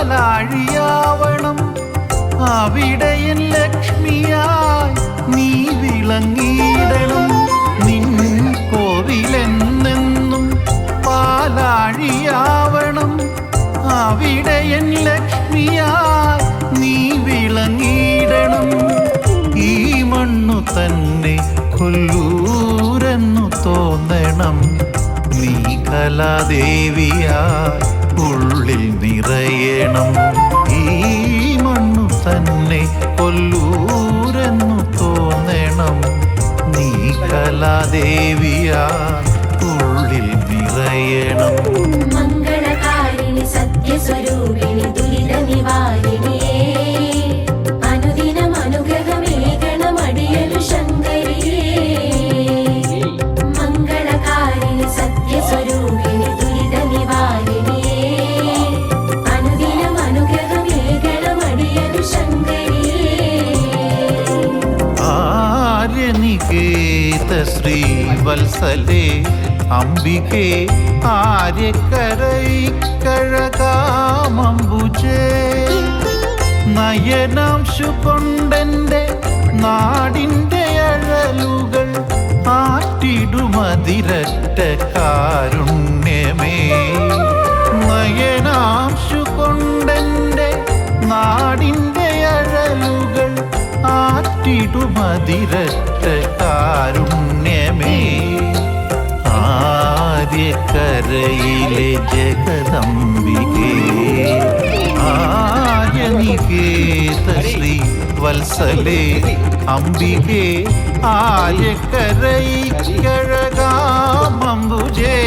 പാലാഴിയാവണം അവിടെയൻ ലക്ഷ്മിയായി നീ വിളങ്ങിയിടണം. നിൻ കോവിലെന്നെന്നും പാലാഴിയാവണം അവിടെയൻ ലക്ഷ്മിയായി നീ വിളങ്ങിയിടണം. ഈ മണ്ണു തന്നെ കൊല്ലൂരെന്നു തോന്നണം. നീ കലാദേവിയായി ഉള്ളിൽ നിറയണം. ഈ മണ്ണു തന്നെ കൊല്ലൂരെന്നു തോന്നണം. നീ കലാദേവിയായി ഉള്ളിൽ നിറയണം. മംഗളകാരിണി സത്യസ്വരൂപിണി ദുരിത നിവാരിണിയേ അനുദിനം അനുഗ്രഹമേകണമടിയലു ശങ്കരിയേ. മംഗളകാരിണി സത്യസ്വരൂപിണി ദുരിത നിവാരിണിയേ അനുദിനം അനുഗ്രഹമേകണമടിയലു ശങ്കരിയേ. ആര്യനികേത ശ്രീവത്സലേ അംബികേ ആര്യക്കരൈക്കഴകാമംബുജേ. നയനാംശു കൊണ്ടെൻ്റെ നാടിൻ്റെ അഴലുകൾ ആറ്റിടുമതിരറ്റ കാരുണ്യമേ. നയനാംശു കൊണ്ടെൻ്റെ നാടിൻ്റെ അഴലുകൾ ആറ്റിടുമതിരറ്റ കാരുണ്യമേ. ആര്യക്കരയിലെ ജഗദംബികേ ആര്യനികേത ശ്രീ വത്സലേ അംബികേ ആര്യക്കരൈക്കഴകാമംബുജേ.